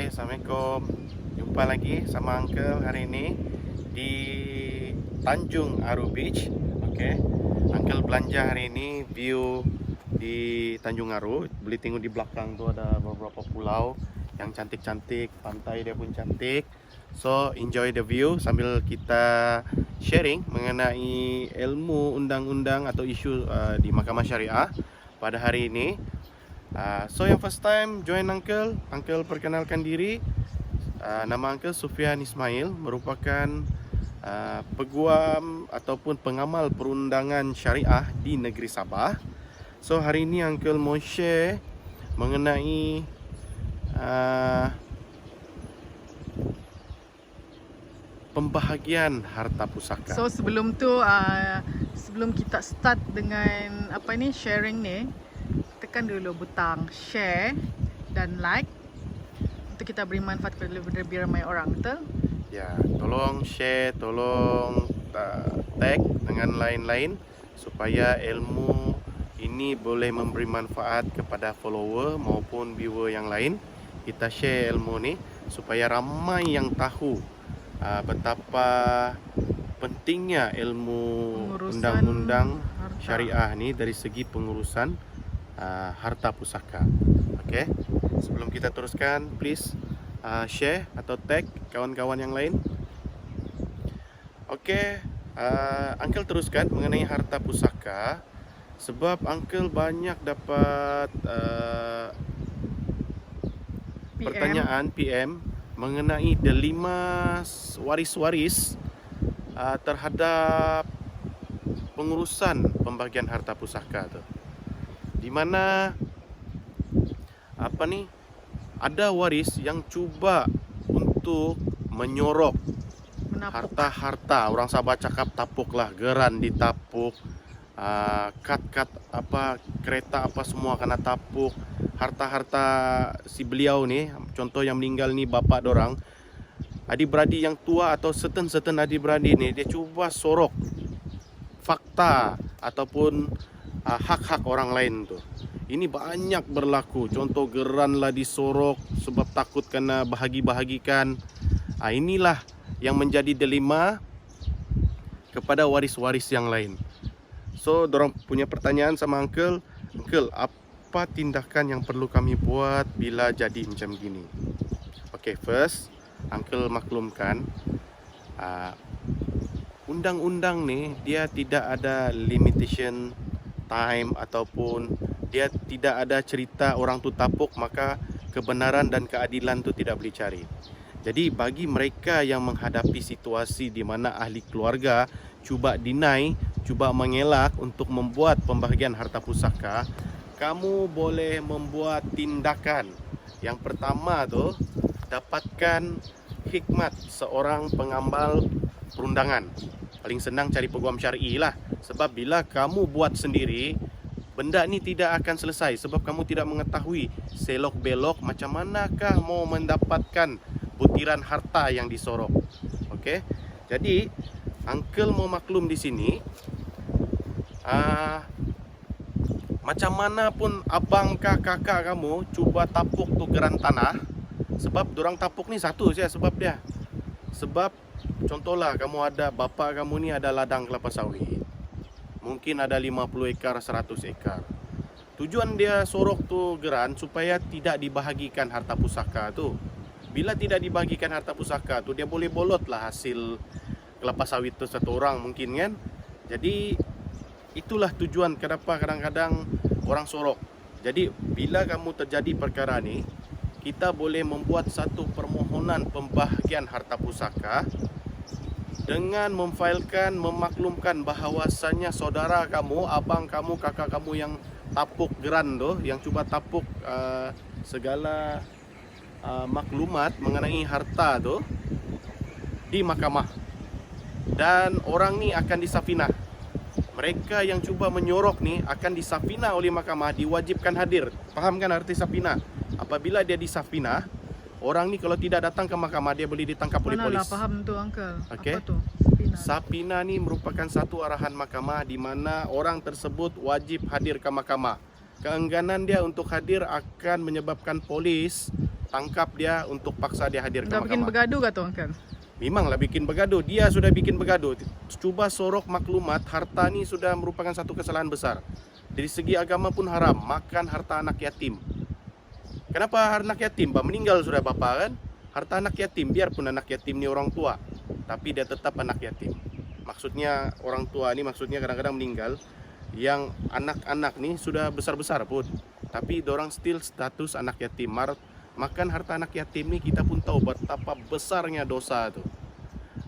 Hai, Assalamualaikum. Jumpa lagi sama Uncle hari ini di Tanjung Aru Beach. Oke, Uncle belanja hari ini view di Tanjung Aru. Boleh tengok di belakang tuh ada beberapa pulau yang cantik-cantik, pantai dia pun cantik. So, enjoy the view sambil kita sharing mengenai ilmu undang-undang atau isu di Mahkamah Syariah pada hari ini. So yang first time join Uncle perkenalkan diri. Nama Uncle Sufian Ismail, merupakan peguam ataupun pengamal perundangan syariah di negeri Sabah. So hari ini Uncle mau share mengenai pembahagian harta pusaka. So sebelum tu sebelum kita start dengan sharing ni, tekan dulu butang share dan like untuk kita beri manfaat kepada lebih ramai orang, betul? Ya, tolong share, tolong tag dengan lain-lain supaya ilmu ini boleh memberi manfaat kepada follower maupun viewer yang lain. Kita share ilmu ni supaya ramai yang tahu betapa pentingnya ilmu undang-undang syariah ni dari segi pengurusan harta pusaka. Okey, sebelum kita teruskan, please share atau tag kawan-kawan yang lain. Okey, Uncle teruskan mengenai harta pusaka sebab Uncle banyak dapat pertanyaan PM mengenai delima waris-waris terhadap pengurusan pembagian harta pusaka tu. Di mana ada waris yang cuba untuk menyorok harta-harta. Orang Sabah cakap tapuk lah, geran ditapuk, kad-kad kereta semua kena tapuk. Harta-harta si beliau ni, contoh yang meninggal ni bapak dorang, adik-beradik yang tua atau certain adik-beradik ni, dia cuba sorok fakta ataupun hak-hak orang lain tu. Ini banyak berlaku. Contoh geran lah disorok sebab takut kena bahagi-bahagikan. Inilah yang menjadi dilema kepada waris-waris yang lain. So, dorang punya pertanyaan sama Uncle, apa tindakan yang perlu kami buat bila jadi macam gini? Okay, first, Uncle maklumkan undang-undang ni dia tidak ada limitation time ataupun dia tidak ada cerita orang tu tapuk maka kebenaran dan keadilan tu tidak boleh cari. Jadi bagi mereka yang menghadapi situasi di mana ahli keluarga cuba deny, cuba mengelak untuk membuat pembahagian harta pusaka, kamu boleh membuat tindakan. Yang pertama tu, dapatkan hikmat seorang pengamal perundangan. Paling senang cari peguam syar'i lah. Sebab bila kamu buat sendiri, benda ni tidak akan selesai. Sebab kamu tidak mengetahui selok belok macam manakah mau mendapatkan butiran harta yang disorok. Okey. Jadi Uncle mau maklum di sini, macam mana pun abang kah kakak kamu cuba tapuk tu geran tanah, sebab dorang tapuk ni satu saja sebab dia. Sebab contohlah kamu ada bapa kamu ni ada ladang kelapa sawit. Mungkin ada 50 ekar, 100 ekar. Tujuan dia sorok tu geran supaya tidak dibahagikan harta pusaka tu. Bila tidak dibahagikan harta pusaka tu, dia boleh bolot lah hasil kelapa sawit tu satu orang mungkin kan. Jadi itulah tujuan kenapa kadang-kadang orang sorok. Jadi bila kamu terjadi perkara ni, kita boleh membuat satu permohonan pembahagian harta pusaka dengan memfailkan, memaklumkan bahawasanya saudara kamu, abang kamu, kakak kamu yang tapuk geran tu, yang cuba tapuk segala maklumat mengenai harta tu di mahkamah. Dan orang ni akan disafinah. Mereka yang cuba menyorok ni akan disafinah oleh mahkamah, diwajibkan hadir. Faham kan arti safinah? Apabila dia disafinah, orang ni kalau tidak datang ke mahkamah, dia boleh ditangkap oleh polis. Manalah faham tu Uncle. Okay. Apa tu? Sapina ni merupakan satu arahan mahkamah di mana orang tersebut wajib hadir ke mahkamah. Keengganan dia untuk hadir akan menyebabkan polis tangkap dia untuk paksa dia hadir ke Dah bikin mahkamah. bergaduh kah tu Uncle? Memanglah bikin bergaduh. Dia sudah bikin bergaduh. Cuba sorok maklumat, harta ni sudah merupakan satu kesalahan besar. Dari segi agama pun haram makan harta anak yatim. Kenapa anak yatim? Meninggal sudah bapa kan? Harta anak yatim, biarpun anak yatim ni orang tua, tapi dia tetap anak yatim. Maksudnya orang tua ni maksudnya kadang-kadang meninggal, yang anak-anak ni sudah besar-besar pun, tapi dorang still status anak yatim. Makan harta anak yatim ni kita pun tahu betapa besarnya dosa tu.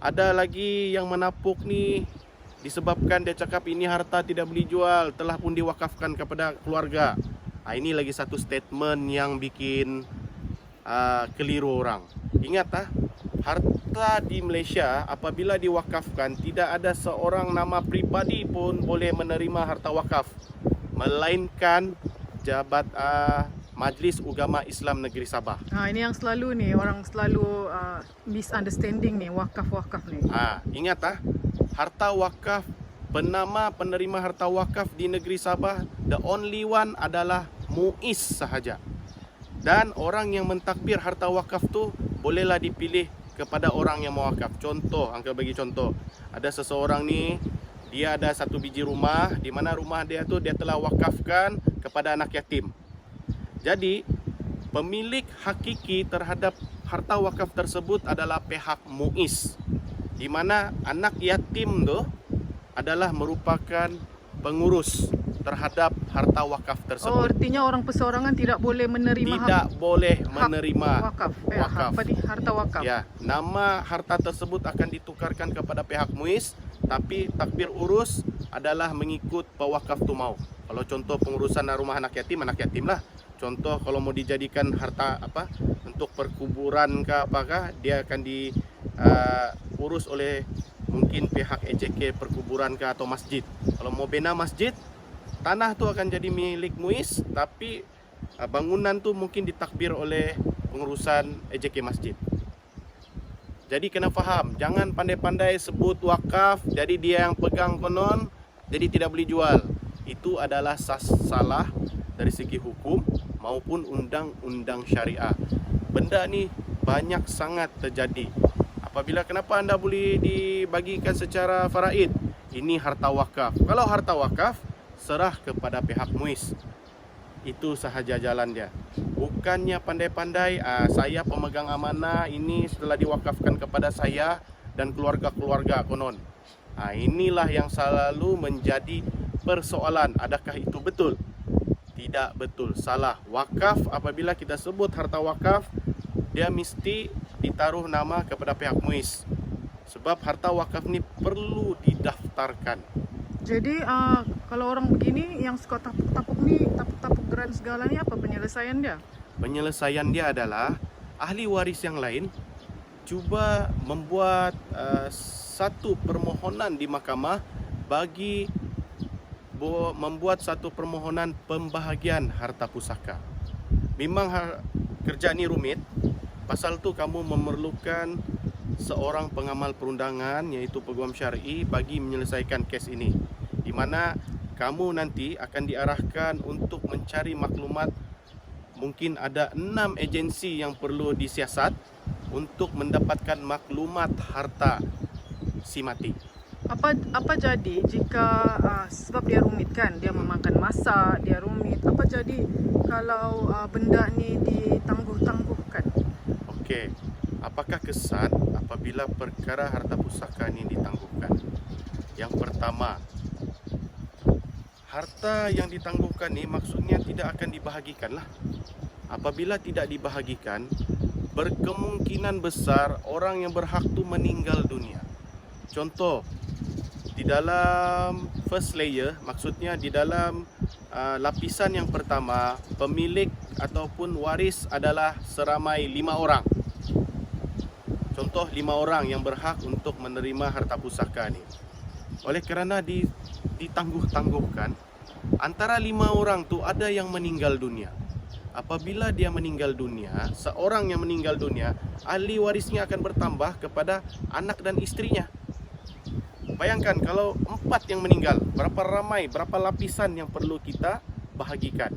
Ada lagi yang menapuk ni disebabkan dia cakap ini harta tidak boleh jual, telah pun diwakafkan kepada keluarga. Ini lagi satu statement yang bikin keliru orang. Ingat harta di Malaysia apabila diwakafkan, tidak ada seorang nama pribadi pun boleh menerima harta wakaf, melainkan jabat Majlis Ugama Islam Negeri Sabah. Ini yang selalu ni orang selalu misunderstanding ni wakaf-wakaf ni. Ingat harta wakaf, penama penerima harta wakaf di negeri Sabah, the only one adalah MUIS sahaja. Dan orang yang mentakbir harta wakaf tu bolehlah dipilih kepada orang yang mewakaf. Contoh, Uncle bagi contoh. Ada seseorang ni, dia ada satu biji rumah, di mana rumah dia tu dia telah wakafkan kepada anak yatim. Jadi, pemilik hakiki terhadap harta wakaf tersebut adalah pihak MUIS, di mana anak yatim tu adalah merupakan pengurus terhadap harta wakaf tersebut. Artinya orang perseorangan tidak boleh menerima tidak boleh menerima wakaf. Harta wakaf. Ya, nama harta tersebut akan ditukarkan kepada pihak MUIS, tapi takbir urus adalah mengikut pewakaf tu mau. Kalau contoh pengurusan rumah anak yatim lah. Contoh kalau mau dijadikan harta untuk perkuburan ke apakah, dia akan diurus oleh mungkin pihak EJK perkuburan ke atau masjid. Kalau mau bina masjid, tanah tu akan jadi milik MUIS, tapi bangunan tu mungkin ditakbir oleh pengurusan EJK masjid. Jadi kena faham, jangan pandai-pandai sebut wakaf, jadi dia yang pegang konon, jadi tidak boleh jual. Itu adalah salah dari segi hukum maupun undang-undang syariah. Benda ni banyak sangat terjadi. Apabila kenapa anda boleh dibagikan secara faraid? Ini harta wakaf. Kalau harta wakaf, serah kepada pihak MUIS. Itu sahaja jalan dia. Bukannya pandai-pandai, saya pemegang amanah, ini setelah diwakafkan kepada saya dan keluarga-keluarga konon. Inilah yang selalu menjadi persoalan. Adakah itu betul? Tidak betul, salah. Wakaf, apabila kita sebut harta wakaf, dia mesti ditaruh nama kepada pihak MUIS. Sebab harta wakaf ni perlu didaftarkan. Jadi kalau orang begini yang suka tapuk-tapuk ni, tapuk-tapuk geran segala ni, apa penyelesaian dia? Penyelesaian dia adalah ahli waris yang lain cuba membuat satu permohonan di mahkamah bagi membuat satu permohonan pembahagian harta pusaka. Memang kerja ni rumit. Pasal tu kamu memerlukan seorang pengamal perundangan, iaitu peguam syar'i, bagi menyelesaikan kes ini, di mana kamu nanti akan diarahkan untuk mencari maklumat. Mungkin ada 6 agensi yang perlu disiasat untuk mendapatkan maklumat harta si mati. Apa jadi jika sebab dia rumit kan, dia memakan masa, dia rumit. Apa jadi kalau benda ni ditangguh-tangguhkan? Okey. Apakah kesan apabila perkara harta pusaka ini ditangguhkan? Yang pertama, harta yang ditangguhkan ni maksudnya tidak akan dibahagikan lah. Apabila tidak dibahagikan, berkemungkinan besar orang yang berhak tu meninggal dunia. Contoh, di dalam first layer, maksudnya di dalam lapisan yang pertama, pemilik ataupun waris adalah seramai 5 orang. Contoh 5 orang yang berhak untuk menerima harta pusaka ni. Oleh kerana ditangguh-tangguhkan, antara 5 orang tu ada yang meninggal dunia. Apabila dia meninggal dunia, seorang yang meninggal dunia, ahli warisnya akan bertambah kepada anak dan istrinya. Bayangkan kalau 4 yang meninggal, berapa ramai, berapa lapisan yang perlu kita bahagikan.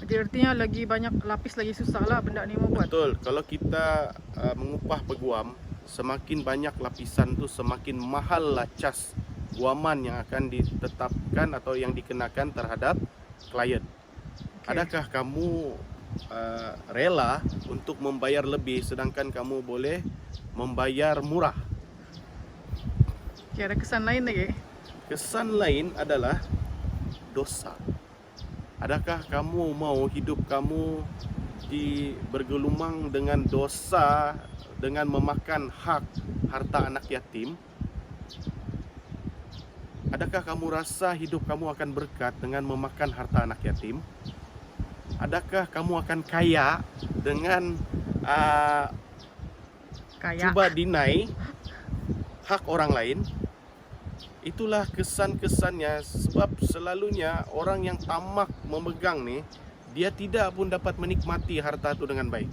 Jadi artinya lagi banyak lapis, lagi susah lah benda ni mau buat. Betul. Kalau kita mengupah peguam, semakin banyak lapisan tu semakin mahal lah cas guaman yang akan ditetapkan atau yang dikenakan terhadap klien. Okay. Adakah kamu rela untuk membayar lebih sedangkan kamu boleh membayar murah? Okay, ada kesan lain lagi? Kesan lain adalah dosa. Adakah kamu mau hidup kamu bergelumang dengan dosa dengan memakan hak harta anak yatim? Adakah kamu rasa hidup kamu akan berkat dengan memakan harta anak yatim? Adakah kamu akan kaya dengan Kayak cuba deny hak orang lain? Itulah kesan-kesannya, sebab selalunya orang yang tamak memegang ni, dia tidak pun dapat menikmati harta itu dengan baik.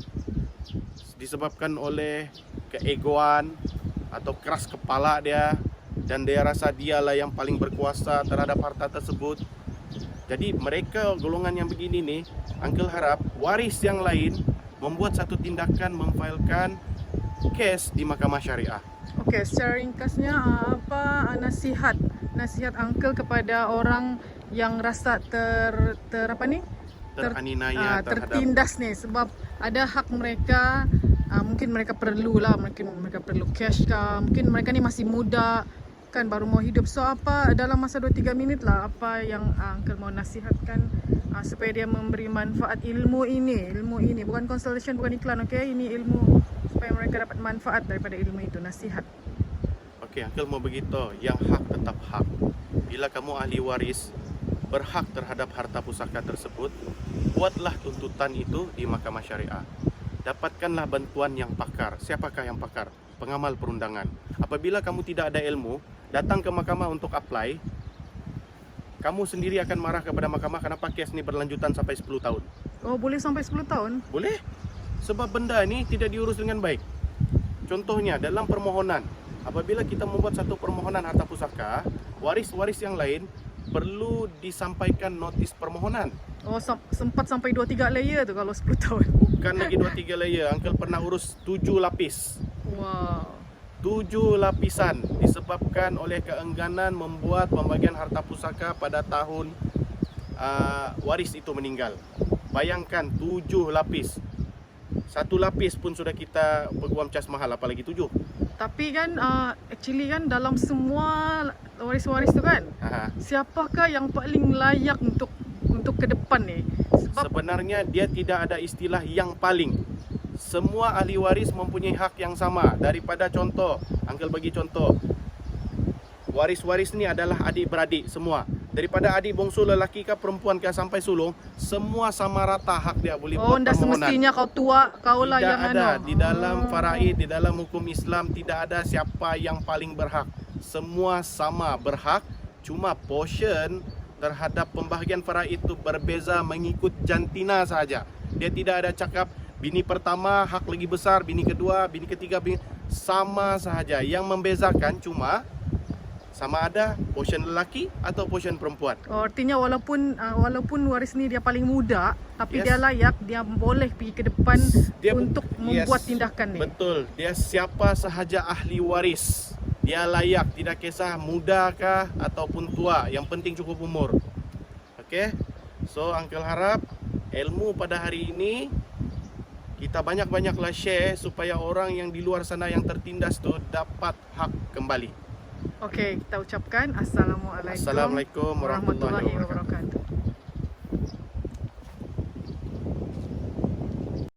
Disebabkan oleh keegoan atau keras kepala dia, dan dia rasa dialah yang paling berkuasa terhadap harta tersebut. Jadi mereka golongan yang begini nih, Uncle harap waris yang lain membuat satu tindakan memfailkan kes di mahkamah syariah. Okey, secara ringkasnya apa nasihat Uncle kepada orang yang rasa apa ni? Teraniaya tertindas ni sebab ada hak mereka, mungkin mereka perlulah, mungkin mereka perlu cash kah, mungkin mereka ni masih muda kan, baru mau hidup. So apa dalam masa 2-3 minit lah apa yang Uncle mau nasihatkan supaya dia memberi manfaat ilmu ini bukan consultation, bukan iklan, okey, ini ilmu supaya mereka dapat manfaat daripada ilmu itu, nasihat. Okey, Uncle mau begitu, yang hak tetap hak. Bila kamu ahli waris berhak terhadap harta pusaka tersebut, buatlah tuntutan itu di mahkamah syariah. Dapatkanlah bantuan yang pakar. Siapakah yang pakar? Pengamal perundangan. Apabila kamu tidak ada ilmu, datang ke mahkamah untuk apply, kamu sendiri akan marah kepada mahkamah kenapa kes ni berlanjutan sampai 10 tahun. Oh, boleh sampai 10 tahun? Boleh. Sebab benda ni tidak diurus dengan baik. Contohnya dalam permohonan, apabila kita membuat satu permohonan harta pusaka, waris-waris yang lain perlu disampaikan notis permohonan. Oh, sempat sampai 2-3 layer tu kalau 10 tahun. Bukan lagi 2-3 layer. Uncle pernah urus 7 lapis. Wow. 7 lapisan disebabkan oleh keengganan membuat pembagian harta pusaka pada tahun waris itu meninggal. Bayangkan 7 lapis. 1 lapis pun sudah kita peguam cas mahal, apalagi 7. Tapi kan actually kan dalam semua waris-waris tu kan, siapakah yang paling layak untuk ke depan ni? Sebab sebenarnya dia tidak ada istilah yang paling. Semua ahli waris mempunyai hak yang sama. Daripada contoh, Uncle bagi contoh, waris-waris ni adalah adik-beradik semua. Daripada adik bongsu lelaki ke perempuan ke sampai sulung, semua sama rata hak dia boleh buat dah permohonan. semestinya kau tua, kau lah Tidak yang ada di dalam faraid, di dalam hukum Islam tidak ada siapa yang paling berhak. Semua sama berhak, cuma portion terhadap pembahagian faraid itu berbeza mengikut jantina saja. Dia tidak ada cakap bini pertama hak lagi besar, bini kedua, bini ketiga, sama sahaja. Yang membezakan cuma sama ada portion lelaki atau portion perempuan. Oh, artinya walaupun waris ni dia paling muda, tapi Yes. dia layak, dia boleh pergi ke depan Dia untuk membuat yes, tindakan ni. Betul. Dia siapa sahaja ahli waris, dia layak, tidak kisah muda kah ataupun tua, yang penting cukup umur. Okey. So Uncle harap ilmu pada hari ini kita banyak-banyaklah share supaya orang yang di luar sana yang tertindas tu dapat hak kembali. Okey, kita ucapkan Assalamualaikum Assalamualaikum warahmatullahi wabarakatuh.